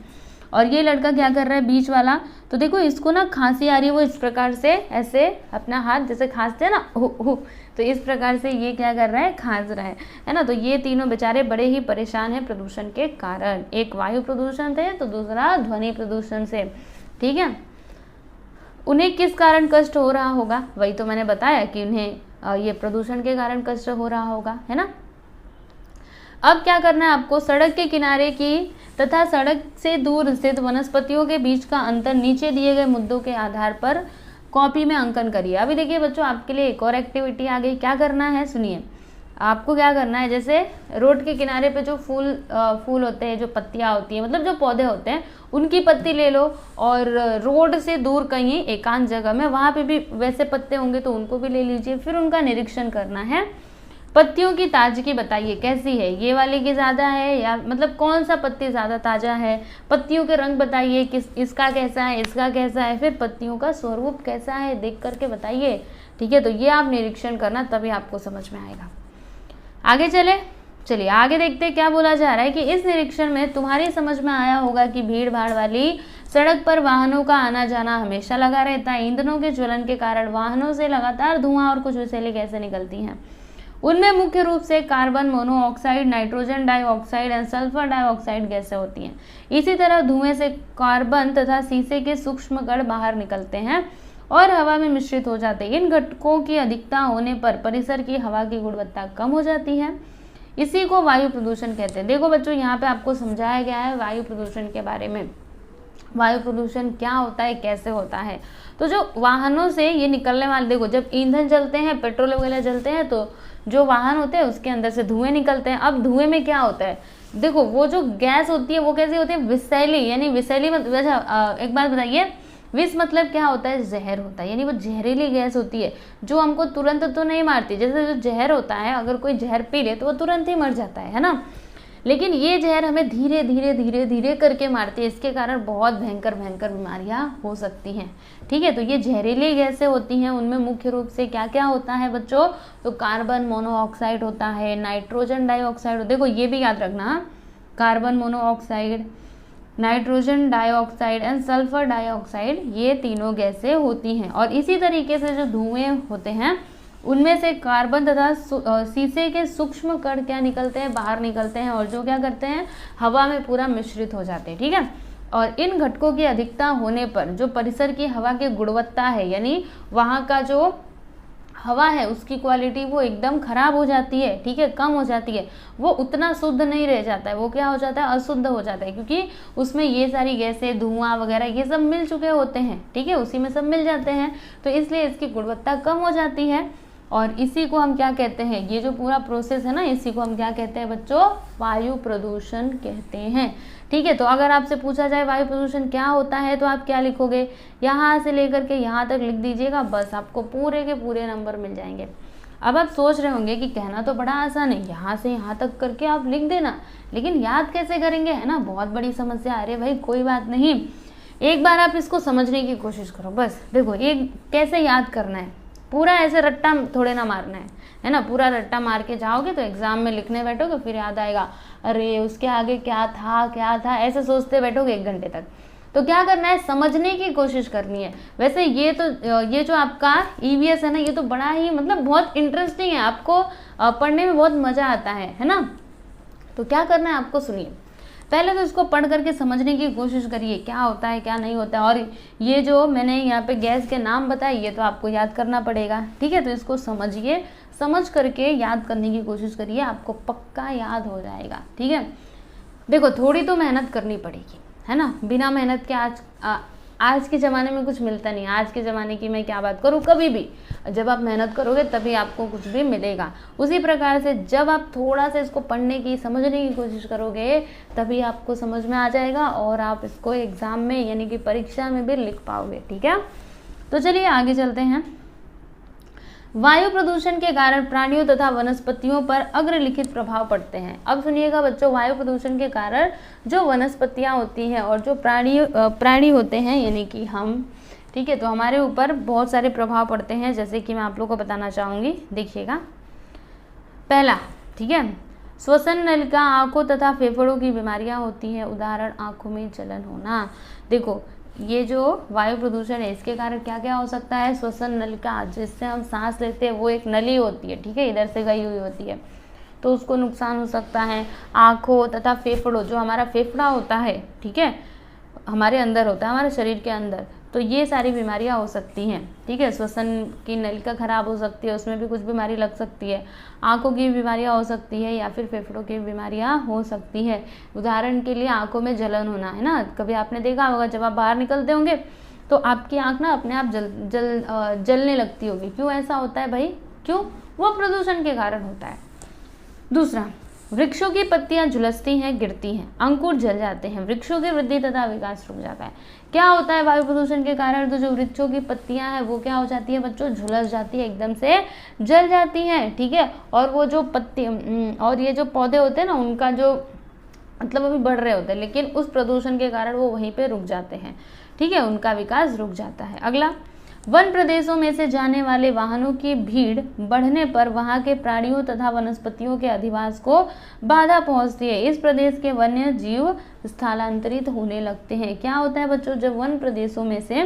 और ये लड़का क्या कर रहा है बीच वाला, तो देखो इसको ना खांसी आ रही है, वो इस प्रकार से ऐसे अपना हाथ जैसे खांसते हैं ना हो, तो इस प्रकार से ये क्या कर रहा है, खांस रहा है ना। तो ये तीनों बेचारे बड़े ही परेशान हैं प्रदूषण के कारण, एक वायु प्रदूषण से तो दूसरा ध्वनि प्रदूषण से, ठीक है। उन्हें किस कारण कष्ट हो रहा होगा, वही तो मैंने बताया कि उन्हें ये प्रदूषण के कारण कष्ट हो रहा होगा, है ना। अब क्या करना है आपको, सड़क के किनारे की तथा सड़क से दूर स्थित वनस्पतियों के बीच का अंतर नीचे दिए गए मुद्दों के आधार पर कॉपी में अंकन करिए। अभी देखिए बच्चों, आपके लिए एक और एक्टिविटी आ गई। क्या करना है सुनिए, आपको क्या करना है, जैसे रोड के किनारे पे जो फूल होते हैं, जो पत्तियां होती हैं, मतलब जो पौधे होते हैं, उनकी पत्ती ले लो और रोड से दूर कहीं एकांत जगह में वहाँ पे भी वैसे पत्ते होंगे तो उनको भी ले लीजिए। फिर उनका निरीक्षण करना है। पत्तियों की ताजगी बताइए कैसी है, ये वाले की ज़्यादा है या मतलब कौन सा पत्ती ज़्यादा ताज़ा है। पत्तियों के रंग बताइए, किस इसका कैसा है, इसका कैसा है। फिर पत्तियों का स्वरूप कैसा है देख करके बताइए, ठीक है। तो ये आप निरीक्षण करना, तभी आपको समझ में आएगा। आगे चलिए आगे देखते हैं क्या बोला जा रहा है कि इस निरीक्षण में तुम्हारी समझ में आया होगा कि भीड़ भाड़ वाली सड़क पर वाहनों का आना जाना हमेशा लगा रहता है। ईंधनों के ज्वलन के कारण वाहनों से लगातार धुआं और कुछ विषैली गैसें निकलती हैं। उनमें मुख्य रूप से कार्बन मोनोऑक्साइड, नाइट्रोजन डाइऑक्साइड और सल्फर डाइऑक्साइड गैसें होती हैं। इसी तरह धुएं से कार्बन तथा शीशे के सूक्ष्म कण बाहर निकलते हैं और हवा में मिश्रित हो जाते हैं। इन घटकों की अधिकता होने पर परिसर की हवा की गुणवत्ता कम हो जाती है। इसी को वायु प्रदूषण कहते हैं। देखो बच्चों, यहाँ पे आपको समझाया गया है वायु प्रदूषण के बारे में। वायु प्रदूषण क्या होता है, कैसे होता है। तो जो वाहनों से ये निकलने वाले, देखो जब ईंधन जलते हैं, पेट्रोल वगैरह जलते हैं, तो जो वाहन होते हैं उसके अंदर से धुएं निकलते हैं। अब धुएं में क्या होता है, देखो वो जो गैस होती है वो कैसी होती है, विषैली, यानी विषैली मतलब एक बात बताइए, विष मतलब क्या होता है, जहर होता है, यानी वो जहरीली गैस होती है जो हमको तुरंत तो नहीं मारती। जैसे जो जहर होता है, अगर कोई जहर पी ले तो वो तुरंत ही मर जाता है ना, लेकिन ये जहर हमें धीरे धीरे धीरे धीरे करके मारती है। इसके कारण बहुत भयंकर भयंकर बीमारियां हो सकती हैं, ठीक है। तो ये जहरीली गैसें होती हैं, उनमें मुख्य रूप से क्या क्या होता है बच्चों, तो कार्बन मोनोऑक्साइड होता है, नाइट्रोजन डाइऑक्साइड, देखो ये भी याद रखना, carbon monoxide, nitrogen dioxide and sulphur dioxide, ये तीनों गैसें होती हैं। और इसी तरीके से जो धुएं होते हैं उनमें से कार्बन तथा शीशे के सूक्ष्म कण क्या निकलते हैं, बाहर निकलते हैं और जो क्या करते हैं, हवा में पूरा मिश्रित हो जाते हैं, ठीक है। और इन घटकों की अधिकता होने पर जो परिसर की हवा की गुणवत्ता है, यानी वहाँ का जो हवा है उसकी क्वालिटी वो एकदम खराब हो जाती है, ठीक है, कम हो जाती है। वो उतना शुद्ध नहीं रह जाता है, वो क्या हो जाता है, अशुद्ध हो जाता है, क्योंकि उसमें ये सारी गैसें, धुआं वगैरह ये सब मिल चुके होते हैं, ठीक है, उसी में सब मिल जाते हैं। तो इसलिए इसकी गुणवत्ता कम हो जाती है और इसी को हम क्या कहते हैं, ये जो पूरा प्रोसेस है ना, इसी को हम क्या कहते हैं बच्चों, वायु प्रदूषण कहते हैं, ठीक है। तो अगर आपसे पूछा जाए वायु प्रदूषण क्या होता है तो आप क्या लिखोगे, यहाँ से लेकर के यहाँ तक लिख दीजिएगा, बस आपको पूरे के पूरे नंबर मिल जाएंगे। अब आप सोच रहे होंगे कि कहना तो बड़ा आसान है, यहाँ से यहाँ तक करके आप लिख देना, लेकिन याद कैसे करेंगे, है ना, बहुत बड़ी समस्या। अरे भाई कोई बात नहीं, एक बार आप इसको समझने की कोशिश करो। बस देखो एक कैसे याद करना है, पूरा ऐसे रट्टा थोड़े ना मारना है ना। पूरा रट्टा मार के जाओगे तो एग्जाम में लिखने बैठोगे, फिर याद आएगा अरे उसके आगे क्या था, ऐसे सोचते बैठोगे 1 घंटे तक। तो क्या करना है, समझने की कोशिश करनी है। वैसे ये जो आपका ईवीएस है ना, ये तो बड़ा ही मतलब बहुत इंटरेस्टिंग है, आपको पढ़ने में बहुत मजा आता है ना। तो क्या करना है आपको, सुनिए, पहले तो इसको पढ़ करके समझने की कोशिश करिए क्या होता है क्या नहीं होता है। और ये जो मैंने यहाँ पे गैस के नाम बताए ये तो आपको याद करना पड़ेगा, ठीक है। तो इसको समझिए, समझ करके याद करने की कोशिश करिए, आपको पक्का याद हो जाएगा, ठीक है। देखो थोड़ी तो मेहनत करनी पड़ेगी, है ना, बिना मेहनत के आज के ज़माने में कुछ मिलता नहीं। आज के ज़माने की मैं क्या बात करूँ, कभी भी जब आप मेहनत करोगे तभी आपको कुछ भी मिलेगा। उसी प्रकार से जब आप थोड़ा सा इसको पढ़ने की, समझने की कोशिश करोगे तभी आपको समझ में आ जाएगा और आप इसको एग्ज़ाम में यानी कि परीक्षा में भी लिख पाओगे, ठीक है। तो चलिए आगे चलते हैं। वायु प्रदूषण के कारण प्राणियों तथा वनस्पतियों पर अग्रलिखित प्रभाव पड़ते हैं। अब सुनिएगा बच्चों, वायु प्रदूषण के कारण जो वनस्पतियां होती हैं और जो प्राणी होते हैं यानी कि हम, ठीक है, तो हमारे ऊपर बहुत सारे प्रभाव पड़ते हैं, जैसे कि मैं आप लोगों को बताना चाहूँगी। देखिएगा, पहला, ठीक है, श्वसन नलिका, आंखों तथा फेफड़ों की बीमारियां होती हैं। उदाहरण आंखों में जलन होना। देखो ये जो वायु प्रदूषण है इसके कारण क्या क्या हो सकता है। श्वसन नलिका, जिससे हम सांस लेते हैं, वो एक नली होती है, ठीक है, इधर से गई हुई होती है, तो उसको नुकसान हो सकता है। आंखों तथा फेफड़ों, जो हमारा फेफड़ा होता है, ठीक है, हमारे अंदर होता है, हमारे शरीर के अंदर, तो ये सारी बीमारियां हो सकती हैं, ठीक है। श्वसन की नलिका खराब हो सकती है, उसमें भी कुछ बीमारी लग सकती है। आंखों की बीमारियां हो सकती है या फिर फेफड़ों की बीमारियां हो सकती है। उदाहरण के लिए आंखों में जलन होना, है ना, कभी आपने देखा होगा जब आप बाहर निकलते होंगे तो आपकी आंख ना अपने आप जलने लगती होगी। क्यों ऐसा होता है भाई? क्यों? वो प्रदूषण के कारण होता है। दूसरा, वृक्षों की पत्तियां झुलसती हैं, गिरती हैं, अंकुर जल जाते हैं, वृक्षों की वृद्धि तथा विकास रुक जाता है। क्या होता है वायु प्रदूषण के कारण? तो जो वृक्षों की पत्तियां हैं वो क्या हो जाती है बच्चों? झुलस जाती है, एकदम से जल जाती हैं, ठीक है। और वो जो पत्ती और ये जो पौधे होते हैं ना, उनका जो मतलब अभी बढ़ रहे होते हैं, लेकिन उस प्रदूषण के कारण वो वहीं पे रुक जाते हैं, ठीक है, उनका विकास रुक जाता है। अगला, वन प्रदेशों में से जाने वाले वाहनों की भीड़ बढ़ने पर वहां के प्राणियों तथा वनस्पतियों के अधिवास को बाधा पहुंचती है। इस प्रदेश के वन्य जीव स्थलांतरित होने लगते हैं। क्या होता है बच्चों? जब वन प्रदेशों में से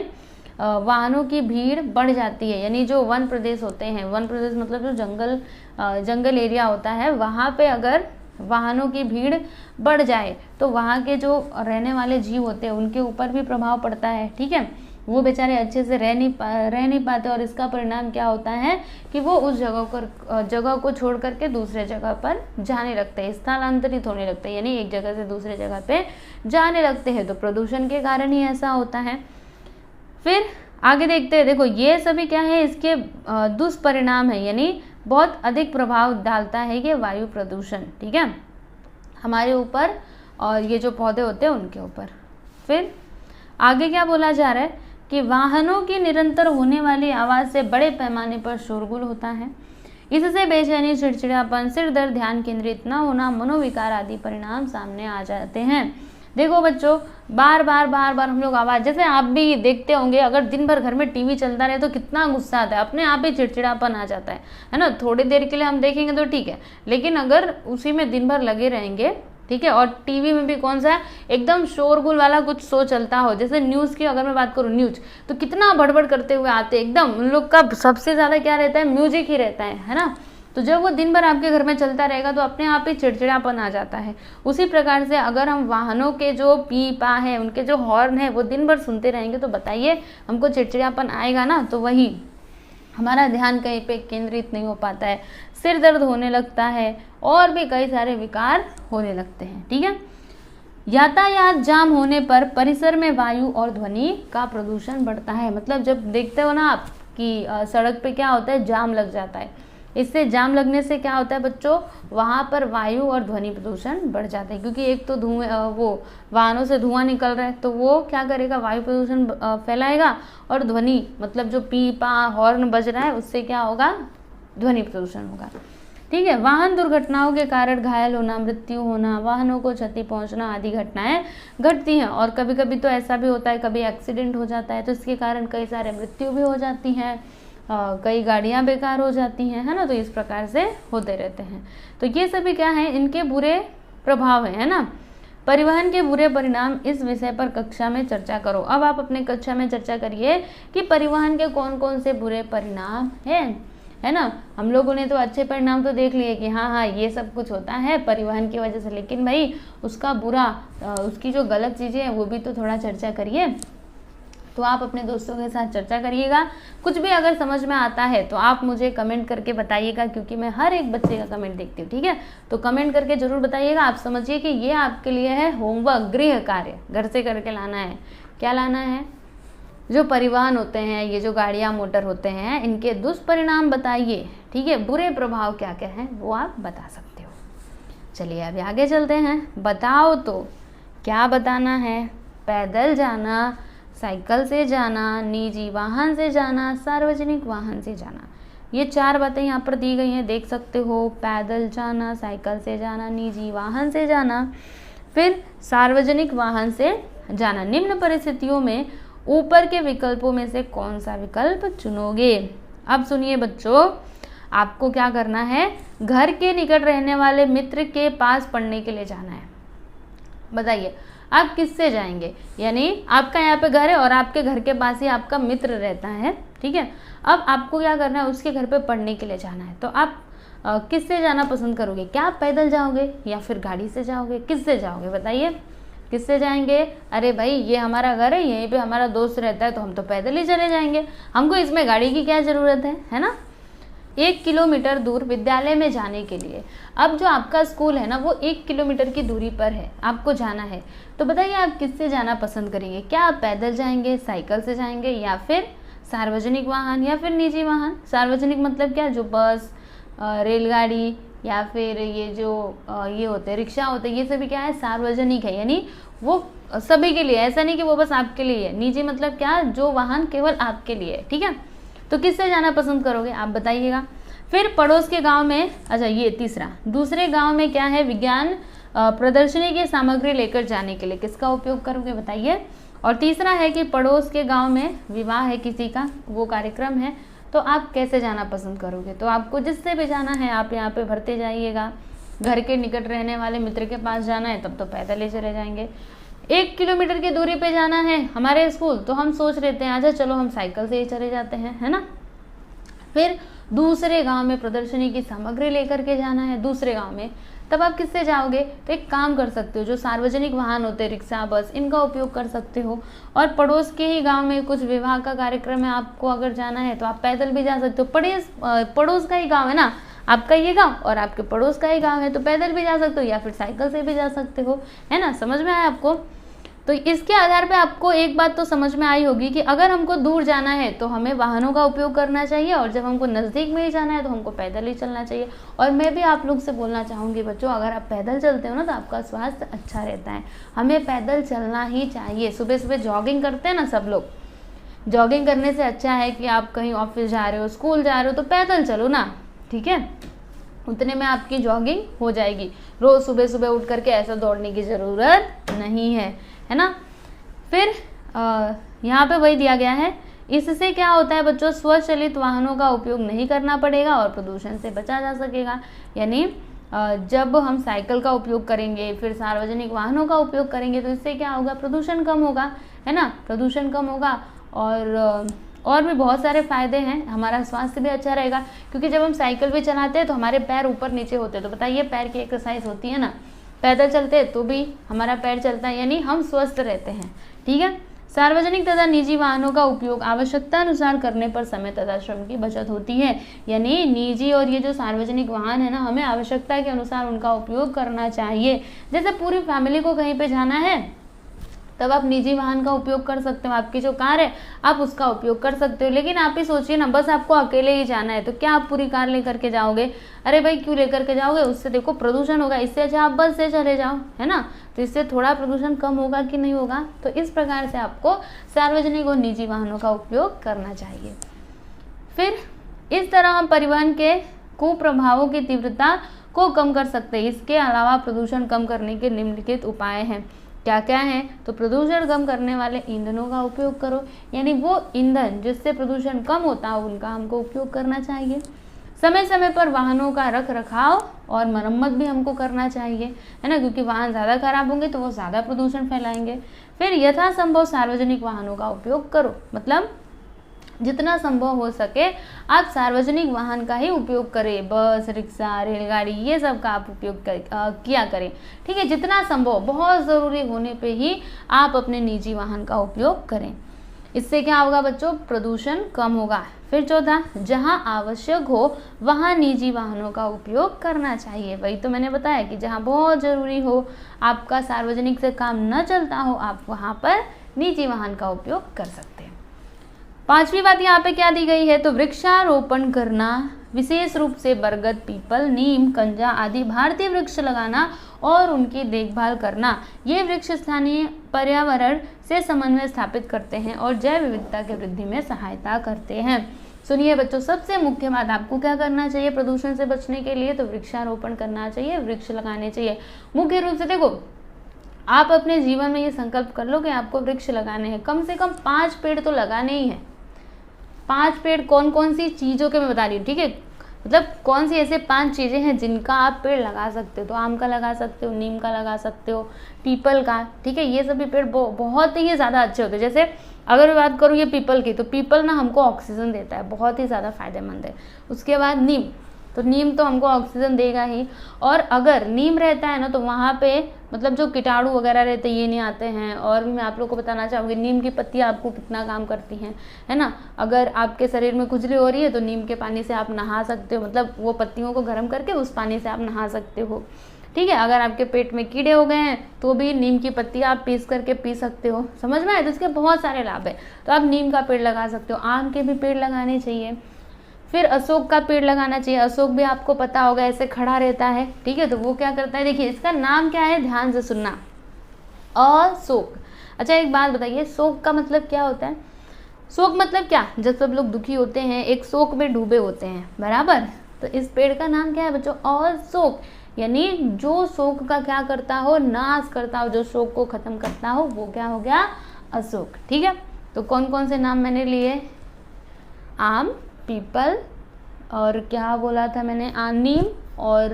वाहनों की भीड़ बढ़ जाती है, यानी जो वन प्रदेश होते हैं, वन प्रदेश मतलब जो जंगल एरिया होता है, वहाँ पे अगर वाहनों की भीड़ बढ़ जाए तो वहाँ के जो रहने वाले जीव होते हैं उनके ऊपर भी प्रभाव पड़ता है, ठीक है। वो बेचारे अच्छे से रह नहीं पाते और इसका परिणाम क्या होता है कि वो उस जगह को छोड़ करके दूसरे जगह पर जाने लगते हैं, स्थलांतरित होने लगते हैं, यानी एक जगह से दूसरे जगह पे जाने लगते हैं। तो प्रदूषण के कारण ही ऐसा होता है। फिर आगे देखते हैं, देखो ये सभी क्या है, इसके दुष्परिणाम है, यानी बहुत अधिक प्रभाव डालता है ये वायु प्रदूषण, ठीक है, हमारे ऊपर और ये जो पौधे होते हैं उनके ऊपर। फिर आगे क्या बोला जा रहा है कि वाहनों की निरंतर होने वाली आवाज़ से बड़े पैमाने पर शोरगुल होता है। इससे बेचैनी, चिड़चिड़ापन, सिर दर्द, ध्यान केंद्रित न होना, मनोविकार आदि परिणाम सामने आ जाते हैं। देखो बच्चों, बार बार हम लोग आवाज़, जैसे आप भी देखते होंगे, अगर दिन भर घर में टीवी चलता रहे तो कितना गुस्सा आता है, अपने आप ही चिड़चिड़ापन आ जाता है ना। थोड़ी देर के लिए हम देखेंगे तो ठीक है, लेकिन अगर उसी में दिन भर लगे रहेंगे, ठीक है, और टीवी में भी कौन सा एकदम शोरगुल वाला कुछ शो चलता हो, जैसे न्यूज़ की अगर मैं बात करूँ, न्यूज़ तो कितना बड़बड़ करते हुए आते, एकदम उन लोग का सबसे ज़्यादा क्या रहता है? म्यूजिक ही रहता है ना। तो जब वो दिन भर आपके घर में चलता रहेगा तो अपने आप ही चिड़चिड़ापन आ जाता है। उसी प्रकार से अगर हम वाहनों के जो पी पा है, उनके जो हॉर्न है, वो दिन भर सुनते रहेंगे तो बताइए हमको चिड़चिड़ापन आएगा ना। तो वही हमारा ध्यान कहीं पे केंद्रित नहीं हो पाता है, सिर दर्द होने लगता है और भी कई सारे विकार होने लगते हैं, ठीक है। यातायात जाम होने पर परिसर में वायु और ध्वनि का प्रदूषण बढ़ता है। मतलब जब देखते हो ना आप कि सड़क पे क्या होता है, जाम लग जाता है, इससे जाम लगने से क्या होता है बच्चों, वहाँ पर वायु और ध्वनि प्रदूषण बढ़ जाता है, क्योंकि एक तो वो वाहनों से धुआं निकल रहा है तो वो क्या करेगा, वायु प्रदूषण फैलाएगा, और ध्वनि मतलब जो पीपा हॉर्न बज रहा है उससे क्या होगा, ध्वनि प्रदूषण होगा, ठीक है। वाहन दुर्घटनाओं के कारण घायल होना, मृत्यु होना, वाहनों को क्षति पहुंचना आदि घटनाएं घटती हैं। और कभी कभी तो ऐसा भी होता है, कभी एक्सीडेंट हो जाता है तो इसके कारण कई सारे मृत्यु भी हो जाती हैं, कई गाड़ियां बेकार हो जाती हैं, है ना। तो इस प्रकार से होते रहते हैं। तो ये सभी क्या है, इनके बुरे प्रभाव है ना। परिवहन के बुरे परिणाम, इस विषय पर कक्षा में चर्चा करो। अब आप अपने कक्षा में चर्चा करिए कि परिवहन के कौन कौन से बुरे परिणाम हैं, है ना। हम लोगों ने तो अच्छे परिणाम तो देख लिए कि हाँ ये सब कुछ होता है परिवहन की वजह से, लेकिन भाई उसका बुरा, उसकी जो गलत चीज़ें हैं वो भी तो थोड़ा चर्चा करिए। तो आप अपने दोस्तों के साथ चर्चा करिएगा। कुछ भी अगर समझ में आता है तो आप मुझे कमेंट करके बताइएगा, क्योंकि मैं हर एक बच्चे का कमेंट देखती हूँ, ठीक है। तो कमेंट करके जरूर बताइएगा। आप समझिए कि ये आपके लिए है होमवर्क, गृह कार्य, घर से करके लाना है। क्या लाना है, जो परिवहन होते हैं, ये जो गाड़ियाँ मोटर होते हैं, इनके दुष्परिणाम बताइए, ठीक है। बुरे प्रभाव क्या क्या हैं वो आप बता सकते हो। चलिए अभी आगे चलते हैं। बताओ तो क्या बताना है, पैदल जाना, साइकिल से जाना, निजी वाहन से जाना, सार्वजनिक वाहन से जाना। ये 4 बातें यहाँ पर दी गई हैं, देख सकते हो। पैदल जाना, साइकिल से जाना, निजी वाहन से जाना, फिर सार्वजनिक वाहन से जाना। निम्न परिस्थितियों में ऊपर के विकल्पों में से कौन सा विकल्प चुनोगे। अब सुनिए बच्चों, आपको क्या करना है, घर के निकट रहने वाले मित्र के पास पढ़ने के लिए जाना है। बताइए आप किससे जाएंगे, यानी आपका यहाँ पे घर है और आपके घर के पास ही आपका मित्र रहता है, ठीक है। अब आपको क्या करना है, उसके घर पे पढ़ने के लिए जाना है। तो आप किससे जाना पसंद करोगे, क्या आप पैदल जाओगे या फिर गाड़ी से जाओगे, किससे जाओगे, बताइए किससे जाएंगे। अरे भाई ये हमारा घर है, यहीं पे हमारा दोस्त रहता है, तो हम तो पैदल ही चले जाएंगे, हमको इसमें गाड़ी की क्या ज़रूरत है ना। 1 किलोमीटर दूर विद्यालय में जाने के लिए, अब जो आपका स्कूल है ना वो 1 किलोमीटर की दूरी पर है, आपको जाना है। तो बताइए आप किससे जाना पसंद करेंगे, क्या आप पैदल जाएंगे, साइकिल से जाएंगे, या फिर सार्वजनिक वाहन या फिर निजी वाहन। सार्वजनिक मतलब क्या, जो बस, रेलगाड़ी या फिर ये जो ये होते हैं रिक्शा होते हैं, ये सभी क्या है, सार्वजनिक है, यानी वो सभी के लिए, ऐसा नहीं कि वो बस आपके लिए है। निजी मतलब क्या, जो वाहन केवल आपके लिए है, ठीक है। तो किससे जाना पसंद करोगे आप बताइएगा। फिर पड़ोस के गांव में, अच्छा ये तीसरा, दूसरे गांव में क्या है, विज्ञान प्रदर्शनी की सामग्री लेकर जाने के लिए किसका उपयोग करोगे बताइए। और तीसरा है कि पड़ोस के गांव में विवाह है किसी का, वो कार्यक्रम है, तो आप कैसे जाना पसंद करोगे। तो आपको जिससे भी जाना है आप यहाँ पे भरते जाइएगा। घर के निकट रहने वाले मित्र के पास जाना है तब तो पैदल ही चले जाएंगे। 1 किलोमीटर की दूरी पे जाना है हमारे स्कूल, तो हम सोच लेते हैं अच्छा चलो हम साइकिल से ही चले जाते हैं, है ना। फिर दूसरे गांव में प्रदर्शनी की सामग्री लेकर के जाना है दूसरे गांव में, तब आप किससे जाओगे। तो एक काम कर सकते हो, जो सार्वजनिक वाहन होते हैं रिक्शा बस, इनका उपयोग कर सकते हो। और पड़ोस के ही गांव में कुछ विवाह का कार्यक्रम है, आपको अगर जाना है तो आप पैदल भी जा सकते हो। पड़ोस का ही गाँव है ना आपका, ये गांव और आपके पड़ोस का ही गांव है, तो पैदल भी जा सकते हो या फिर साइकिल से भी जा सकते हो, है ना। समझ में आया आपको। तो इसके आधार पे आपको एक बात तो समझ में आई होगी कि अगर हमको दूर जाना है तो हमें वाहनों का उपयोग करना चाहिए, और जब हमको नज़दीक में ही जाना है तो हमको पैदल ही चलना चाहिए। और मैं भी आप लोग से बोलना चाहूँगी बच्चों, अगर आप पैदल चलते हो ना तो आपका स्वास्थ्य अच्छा रहता है, हमें पैदल चलना ही चाहिए। सुबह सुबह जॉगिंग करते हैं ना सब लोग, जॉगिंग करने से अच्छा है कि आप कहीं ऑफिस जा रहे हो, स्कूल जा रहे हो, तो पैदल चलो ना, ठीक है। उतने में आपकी जॉगिंग हो जाएगी। रोज़ सुबह सुबह उठ करके ऐसा दौड़ने की ज़रूरत नहीं है ना। फिर यहाँ पे वही दिया गया है, इससे क्या होता है बच्चों, स्वचालित वाहनों का उपयोग नहीं करना पड़ेगा और प्रदूषण से बचा जा सकेगा। यानी जब हम साइकिल का उपयोग करेंगे, फिर सार्वजनिक वाहनों का उपयोग करेंगे, तो इससे क्या होगा, प्रदूषण कम होगा, है ना, प्रदूषण कम होगा। और भी बहुत सारे फ़ायदे हैं, हमारा स्वास्थ्य भी अच्छा रहेगा, क्योंकि जब हम साइकिल भी चलाते हैं तो हमारे पैर ऊपर नीचे होते हैं, तो बताइए पैर की एक्सरसाइज होती है ना। पैदल चलते हैं तो भी हमारा पैर चलता है, यानी हम स्वस्थ रहते हैं, ठीक है। सार्वजनिक तथा निजी वाहनों का उपयोग आवश्यकता अनुसार करने पर समय तथा श्रम की बचत होती है। यानी निजी और ये जो सार्वजनिक वाहन है ना, हमें आवश्यकता के अनुसार उनका उपयोग करना चाहिए। जैसे पूरी फैमिली को कहीं पे जाना है तब आप निजी वाहन का उपयोग कर सकते हो, आपकी जो कार है आप उसका उपयोग कर सकते हो। लेकिन आप ही सोचिए ना, बस आपको अकेले ही जाना है तो क्या आप पूरी कार लेकर के जाओगे। अरे भाई क्यों लेकर के जाओगे, उससे देखो प्रदूषण होगा, इससे अच्छा आप बस से चले जाओ, है ना। तो इससे थोड़ा प्रदूषण कम होगा कि नहीं होगा। तो इस प्रकार से आपको सार्वजनिक और निजी वाहनों का उपयोग करना चाहिए। फिर इस तरह हम परिवहन के कुप्रभावों की तीव्रता को कम कर सकते हैं। इसके अलावा प्रदूषण कम करने के निम्नलिखित उपाय हैं। क्या क्या है, तो प्रदूषण कम करने वाले ईंधनों का उपयोग करो, यानी वो ईंधन जिससे प्रदूषण कम होता है उनका हमको उपयोग करना चाहिए। समय समय पर वाहनों का रख रखाव और मरम्मत भी हमको करना चाहिए, है ना, क्योंकि वाहन ज़्यादा खराब होंगे तो वो ज़्यादा प्रदूषण फैलाएंगे। फिर यथासंभव सार्वजनिक वाहनों का उपयोग करो, मतलब जितना संभव हो सके आप सार्वजनिक वाहन का ही उपयोग करें, बस, रिक्शा, रेलगाड़ी, ये सब का आप उपयोग किया करें, ठीक है। जितना संभव, बहुत ज़रूरी होने पे ही आप अपने निजी वाहन का उपयोग करें। इससे क्या होगा बच्चों, प्रदूषण कम होगा। फिर चौथा, जहां आवश्यक हो वहां निजी वाहनों का उपयोग करना चाहिए। वही तो मैंने बताया कि जहां बहुत ज़रूरी हो, आपका सार्वजनिक से काम न चलता हो, आप वहां पर निजी वाहन का उपयोग कर सकते हैं। पांचवी बात यहाँ पे क्या दी गई है, तो वृक्षारोपण करना, विशेष रूप से बरगद, पीपल, नीम, कंजा आदि भारतीय वृक्ष लगाना और उनकी देखभाल करना। ये वृक्ष स्थानीय पर्यावरण से समन्वय स्थापित करते हैं और जैव विविधता की वृद्धि में सहायता करते हैं। सुनिए बच्चों, सबसे मुख्य बात, आपको क्या करना चाहिए प्रदूषण से बचने के लिए, तो वृक्षारोपण करना चाहिए, वृक्ष लगाने चाहिए। मुख्य रूप से देखो, आप अपने जीवन में ये संकल्प कर लो कि आपको वृक्ष लगाने हैं, कम से कम 5 पेड़ तो लगाने ही हैं। 5 पेड़ कौन कौन सी चीज़ों के मैं बता रही हूँ, ठीक है। मतलब कौन सी ऐसे 5 चीज़ें हैं जिनका आप पेड़ लगा सकते हो। तो आम का लगा सकते हो, नीम का लगा सकते हो, पीपल का, ठीक है। ये सभी पेड़ बहुत ही ज़्यादा अच्छे होते हैं। जैसे अगर मैं बात करूँ ये पीपल की, तो पीपल ना हमको ऑक्सीजन देता है, बहुत ही ज़्यादा फायदेमंद है। उसके बाद नीम, तो नीम तो हमको ऑक्सीजन देगा ही, और अगर नीम रहता है ना तो वहाँ पे मतलब जो कीटाणु वगैरह रहते हैं ये नहीं आते हैं। और भी मैं आप लोग को बताना चाहूँगी नीम की पत्तियाँ आपको कितना काम करती हैं, है ना। अगर आपके शरीर में खुजली हो रही है तो नीम के पानी से आप नहा सकते हो, मतलब वो पत्तियों को गर्म करके उस पानी से आप नहा सकते हो, ठीक है। अगर आपके पेट में कीड़े हो गए हैं तो भी नीम की पत्तियाँ आप पीस करके पी सकते हो, समझ में आए। तो इसके बहुत सारे लाभ है। तो आप नीम का पेड़ लगा सकते हो, आम के भी पेड़ लगाने चाहिए। फिर अशोक का पेड़ लगाना चाहिए। अशोक भी आपको पता होगा ऐसे खड़ा रहता है, ठीक है। तो वो क्या करता है, देखिए इसका नाम क्या है, ध्यान से सुनना, अशोक। अच्छा एक बात बताइए, शोक का मतलब क्या होता है। शोक मतलब क्या, जब सब लोग दुखी होते हैं एक शोक में डूबे होते हैं, बराबर। तो इस पेड़ का नाम क्या है बच्चों, अशोक, यानी जो शोक का क्या करता हो, नाश करता हो, जो शोक को खत्म करता हो, वो क्या हो गया, अशोक, ठीक है। तो कौन कौन से नाम मैंने लिए, आम, पीपल, और क्या बोला था मैंने, नीम, और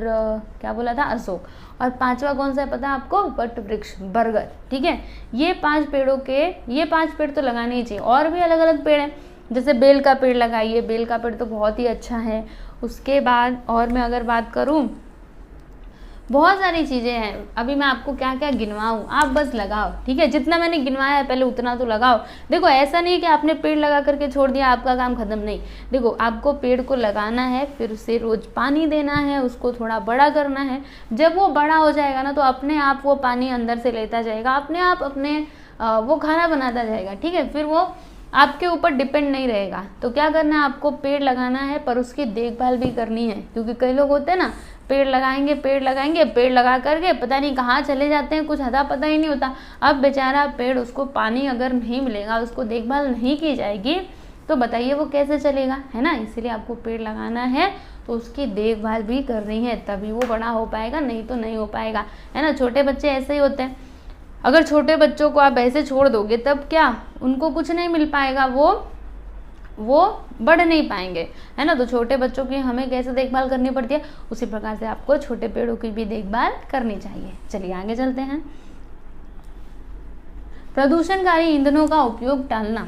क्या बोला था, अशोक। और 5वां कौन सा है पता है आपको, वट वृक्ष, बरगद, ठीक है। ये 5 पेड़ तो लगाने ही चाहिए। और भी अलग अलग पेड़ हैं, जैसे बेल का पेड़ लगाइए, बेल का पेड़ तो बहुत ही अच्छा है। उसके बाद और मैं अगर बात करूँ, बहुत सारी चीज़ें हैं, अभी मैं आपको क्या क्या गिनवाऊँ, आप बस लगाओ, ठीक है। जितना मैंने गिनवाया है पहले उतना तो लगाओ। देखो ऐसा नहीं कि आपने पेड़ लगा करके छोड़ दिया, आपका काम खत्म, नहीं। देखो आपको पेड़ को लगाना है, फिर उसे रोज पानी देना है, उसको थोड़ा बड़ा करना है। जब वो बड़ा हो जाएगा ना तो अपने आप वो पानी अंदर से लेता जाएगा, अपने आप वो खाना बनाता जाएगा, ठीक है। फिर वो आपके ऊपर डिपेंड नहीं रहेगा। तो क्या करना है, आपको पेड़ लगाना है पर उसकी देखभाल भी करनी है, क्योंकि कई लोग होते हैं ना, पेड़ लगाएंगे पेड़ लगा करके पता नहीं कहाँ चले जाते हैं, कुछ अता पता ही नहीं होता। अब बेचारा पेड़, उसको पानी अगर नहीं मिलेगा, उसको देखभाल नहीं की जाएगी, तो बताइए वो कैसे चलेगा, है ना। इसीलिए आपको पेड़ लगाना है तो उसकी देखभाल भी करनी है, तभी वो बड़ा हो पाएगा, नहीं तो नहीं हो पाएगा, है ना। छोटे बच्चे ऐसे ही होते हैं, अगर छोटे बच्चों को आप ऐसे छोड़ दोगे तब क्या, उनको कुछ नहीं मिल पाएगा, वो बढ़ नहीं पाएंगे, है ना। तो छोटे बच्चों की हमें कैसे देखभाल करनी पड़ती है, उसी प्रकार से आपको छोटे पेड़ों की भी देखभाल करनी चाहिए। चलिए आगे चलते हैं। प्रदूषणकारी ईंधनों का उपयोग टालना,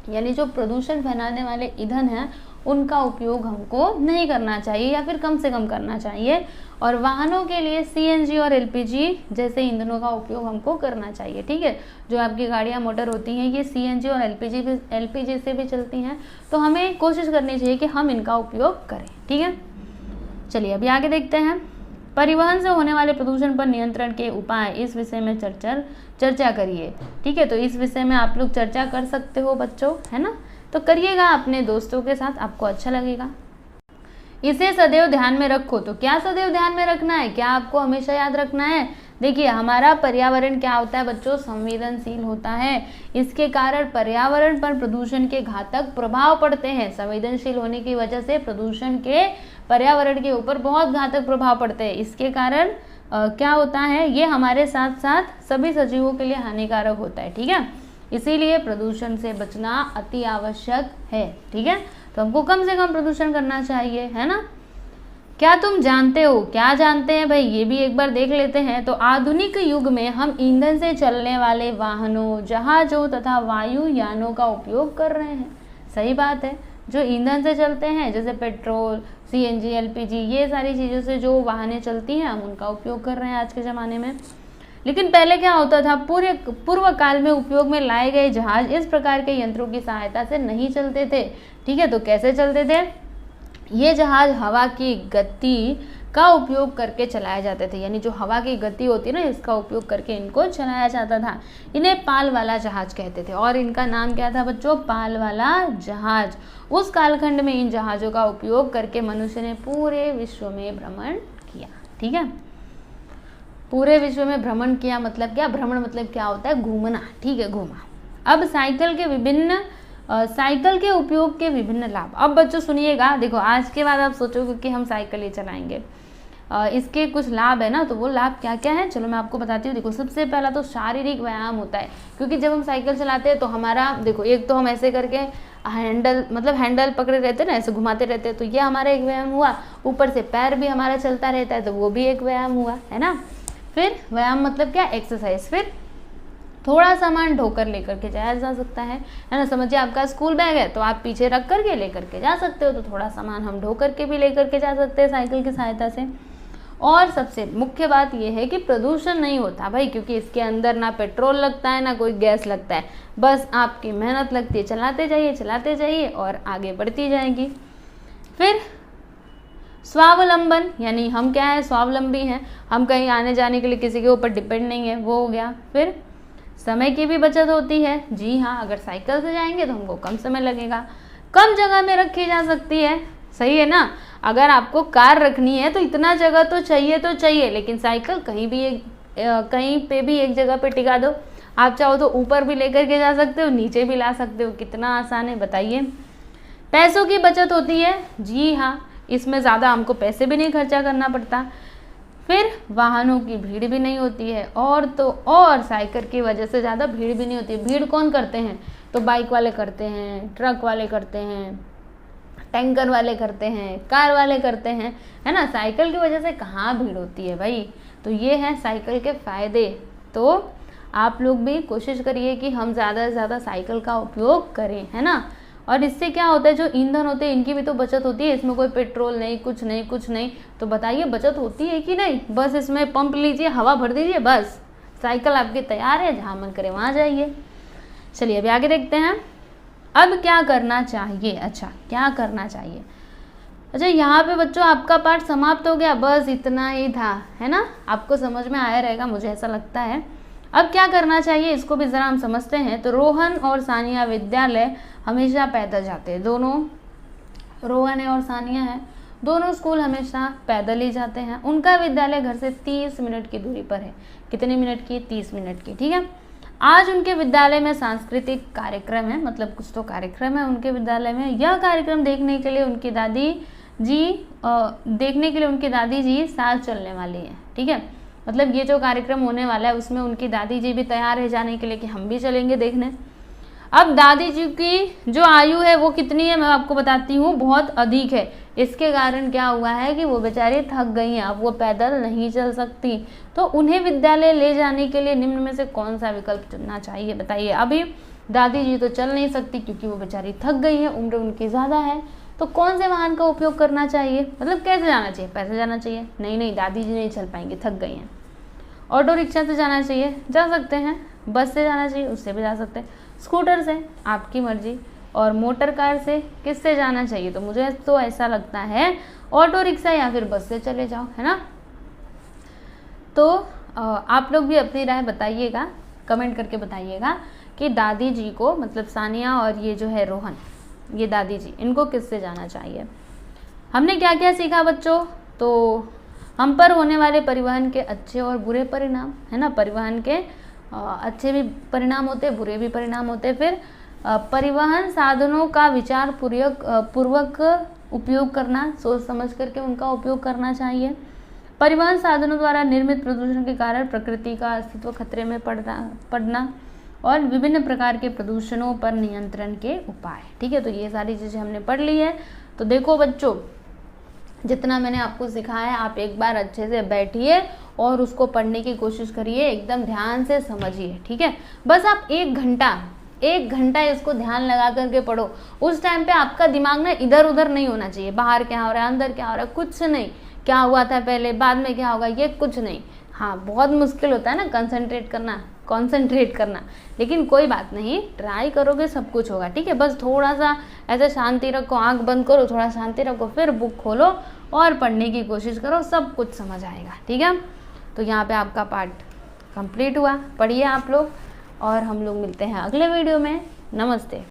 यानी जो प्रदूषण फैलाने वाले ईंधन हैं उनका उपयोग हमको नहीं करना चाहिए, या फिर कम से कम करना चाहिए। और वाहनों के लिए CNG और LPG जैसे ईंधनों का उपयोग हमको करना चाहिए, ठीक है। जो आपकी गाड़ियाँ मोटर होती हैं ये CNG और LPG से भी चलती हैं, तो हमें कोशिश करनी चाहिए कि हम इनका उपयोग करें, ठीक है। चलिए अभी आगे देखते हैं। परिवहन से होने वाले प्रदूषण पर नियंत्रण के उपाय, इस विषय में चर्चा करिए, ठीक है। तो इस विषय में आप लोग चर्चा कर सकते हो बच्चों, है ना। तो करिएगा अपने दोस्तों के साथ, आपको अच्छा लगेगा। इसे सदैव ध्यान में रखो, तो क्या सदैव ध्यान में रखना है, क्या आपको हमेशा याद रखना है। देखिए हमारा पर्यावरण क्या होता है बच्चों, संवेदनशील होता है। इसके कारण पर्यावरण पर प्रदूषण के घातक प्रभाव पड़ते हैं। संवेदनशील होने की वजह से प्रदूषण के पर्यावरण के ऊपर बहुत घातक प्रभाव पड़ते हैं। इसके कारण क्या होता है, ये हमारे साथ साथ सभी सजीवों के लिए हानिकारक होता है, ठीक है। इसीलिए प्रदूषण से बचना अति आवश्यक है, ठीक है। तो हमको कम से कम प्रदूषण करना चाहिए, है ना। क्या तुम जानते हो, क्या जानते हैं भाई, ये भी एक बार देख लेते हैं। तो आधुनिक युग में हम ईंधन से चलने वाले वाहनों, जहाजों तथा वायुयानों का उपयोग कर रहे हैं। सही बात है, जो ईंधन से चलते हैं जैसे पेट्रोल, CNG, LPG, ये सारी चीज़ों से जो वाहनें चलती हैं हम उनका उपयोग कर रहे हैं आज के ज़माने में। लेकिन पहले क्या होता था, पूर्व काल में उपयोग में लाए गए जहाज इस प्रकार के यंत्रों की सहायता से नहीं चलते थे, ठीक है। तो कैसे चलते थे, ये जहाज हवा की गति का उपयोग करके चलाए जाते थे, यानी जो हवा की गति होती है ना, इसका उपयोग करके इनको चलाया जाता था। इन्हें पाल वाला जहाज कहते थे, और इनका नाम क्या था बच्चों, पाल वाला जहाज। उस कालखंड में इन जहाज़ों का उपयोग करके मनुष्य ने पूरे विश्व में भ्रमण किया, ठीक है। पूरे विश्व में भ्रमण किया मतलब क्या, भ्रमण मतलब क्या होता है, घूमना, ठीक है, घूमा। अब साइकिल के उपयोग के विभिन्न लाभ। अब बच्चों सुनिएगा, देखो आज के बाद आप सोचोगे कि हम साइकिल ही चलाएंगे, इसके कुछ लाभ है ना। तो वो लाभ क्या क्या है, चलो मैं आपको बताती हूँ। देखो सबसे पहला तो शारीरिक व्यायाम होता है, क्योंकि जब हम साइकिल चलाते हैं तो हमारा, देखो एक तो हम ऐसे करके हैंडल मतलब हैंडल पकड़े रहते ना, ऐसे घुमाते रहते हैं, तो ये हमारा एक व्यायाम हुआ। ऊपर से पैर भी हमारा चलता रहता है तो वो भी एक व्यायाम हुआ, है ना। फिर व्यायाम मतलब क्या, एक्सरसाइज। फिर थोड़ा सामान ढोकर लेकर के जाया जा सकता है ना। समझिए आपका स्कूल बैग है तो आप पीछे रख करके लेकर के जा सकते हो, तो थोड़ा सामान हम ढो करके भी लेकर के जा सकते हैं साइकिल की सहायता से। और सबसे मुख्य बात यह है कि प्रदूषण नहीं होता भाई, क्योंकि इसके अंदर ना पेट्रोल लगता है ना कोई गैस लगता है, बस आपकी मेहनत लगती है, चलाते जाइए और आगे बढ़ती जाएगी। फिर स्वावलंबन, यानी हम क्या है, स्वावलंबी हैं, हम कहीं आने जाने के लिए किसी के ऊपर डिपेंड नहीं है, वो हो गया। फिर समय की भी बचत होती है, जी हाँ, अगर साइकिल से जाएंगे तो हमको कम समय लगेगा, कम जगह में रखी जा सकती है, सही है ना। अगर आपको कार रखनी है तो इतना जगह तो चाहिए, लेकिन साइकिल कहीं पे भी एक जगह पे टिका दो, आप चाहो तो ऊपर भी लेकर के जा सकते हो, नीचे भी ला सकते हो, कितना आसान है बताइए। पैसों की बचत होती है, जी हाँ, इसमें ज़्यादा हमको पैसे भी नहीं खर्चा करना पड़ता। फिर वाहनों की भीड़ भी नहीं होती है, और साइकिल की वजह से ज़्यादा भीड़ भी नहीं होती है। भीड़ कौन करते हैं, तो बाइक वाले करते हैं, ट्रक वाले करते हैं, टैंकर वाले करते हैं, कार वाले करते हैं, है ना। साइकिल की वजह से कहाँ भीड़ होती है भाई। तो ये है साइकिल के फ़ायदे। तो आप लोग भी कोशिश करिए कि हम ज़्यादा से ज़्यादा साइकिल का उपयोग करें, है ना। और इससे क्या होता है, जो ईंधन होते हैं इनकी भी तो बचत होती है, इसमें कोई पेट्रोल नहीं, कुछ नहीं। तो बताइए बचत होती है कि नहीं। बस इसमें पंप लीजिए, हवा भर दीजिए, बस साइकिल आपकी तैयार है, जहाँ मन करे वहाँ जाइए। चलिए अभी आगे देखते हैं, अब क्या करना चाहिए। अच्छा, क्या करना चाहिए। अच्छा, यहाँ पे बच्चों आपका पाठ समाप्त हो गया, बस इतना ही था, है ना। आपको समझ में आया रहेगा, मुझे ऐसा लगता है। अब क्या करना चाहिए इसको भी ज़रा हम समझते हैं। तो रोहन और सानिया विद्यालय हमेशा पैदल जाते हैं, दोनों रोहन है और सानिया है, दोनों स्कूल हमेशा पैदल ही जाते हैं। उनका विद्यालय घर से 30 मिनट की दूरी पर है। कितने मिनट की, 30 मिनट की, ठीक है। आज उनके विद्यालय में सांस्कृतिक कार्यक्रम है, मतलब कुछ तो कार्यक्रम है उनके विद्यालय में। यह कार्यक्रम देखने के लिए उनकी दादी जी साथ चलने वाली है, ठीक है। मतलब ये जो कार्यक्रम होने वाला है उसमें उनकी दादी जी भी तैयार है जाने के लिए कि हम भी चलेंगे देखने। अब दादी जी की जो आयु है वो कितनी है मैं आपको बताती हूँ, बहुत अधिक है। इसके कारण क्या हुआ है कि वो बेचारी थक गई हैं, अब वो पैदल नहीं चल सकती। तो उन्हें विद्यालय ले जाने के लिए निम्न में से कौन सा विकल्प चुनना चाहिए बताइए। अभी दादी जी तो चल नहीं सकती क्योंकि वो बेचारी थक गई है, उम्र उनकी ज़्यादा है, तो कौन से वाहन का उपयोग करना चाहिए, मतलब कैसे जाना चाहिए, पैसे जाना चाहिए, नहीं दादी जी नहीं चल पाएंगी, थक गई हैं। ऑटो रिक्शा से जाना चाहिए, जा सकते हैं। बस से जाना चाहिए, उससे भी जा सकते हैं। स्कूटर से, आपकी मर्जी। और मोटर कार से किससे जाना चाहिए, तो मुझे तो ऐसा लगता है ऑटो रिक्शा या फिर बस से चले जाओ, है ना। तो आप लोग भी अपनी राय बताइएगा, कमेंट करके बताइएगा कि दादी जी को, मतलब सानिया और ये जो है रोहन, ये दादी जी, इनको किससे जाना चाहिए। हमने क्या क्या सीखा बच्चों, तो हम पर होने वाले परिवहन के अच्छे और बुरे परिणाम, है ना। परिवहन के अच्छे भी परिणाम होते हैं, बुरे भी परिणाम होते हैं। फिर परिवहन साधनों का विचार पूर्वक उपयोग करना, सोच समझ करके उनका उपयोग करना चाहिए। परिवहन साधनों द्वारा निर्मित प्रदूषण के कारण प्रकृति का अस्तित्व खतरे में पड़ना और विभिन्न प्रकार के प्रदूषणों पर नियंत्रण के उपाय, ठीक है। तो ये सारी चीज़ें हमने पढ़ ली है। तो देखो बच्चों, जितना मैंने आपको सिखाया आप एक बार अच्छे से बैठिए और उसको पढ़ने की कोशिश करिए, एकदम ध्यान से समझिए, ठीक है। बस आप एक घंटा इसको ध्यान लगा करके पढ़ो। उस टाइम पे आपका दिमाग ना इधर उधर नहीं होना चाहिए, बाहर क्या हो रहा है, अंदर क्या हो रहा है, कुछ नहीं, क्या हुआ था पहले, बाद में क्या होगा, ये कुछ नहीं। हाँ, बहुत मुश्किल होता है ना कंसंट्रेट करना, लेकिन कोई बात नहीं, ट्राई करोगे सब कुछ होगा, ठीक है। बस थोड़ा सा ऐसे शांति रखो, आंख बंद करो, थोड़ा शांति रखो, फिर बुक खोलो और पढ़ने की कोशिश करो, सब कुछ समझ आएगा, ठीक है। तो यहाँ पे आपका पार्ट कंप्लीट हुआ, पढ़िए आप लोग, और हम लोग मिलते हैं अगले वीडियो में। नमस्ते।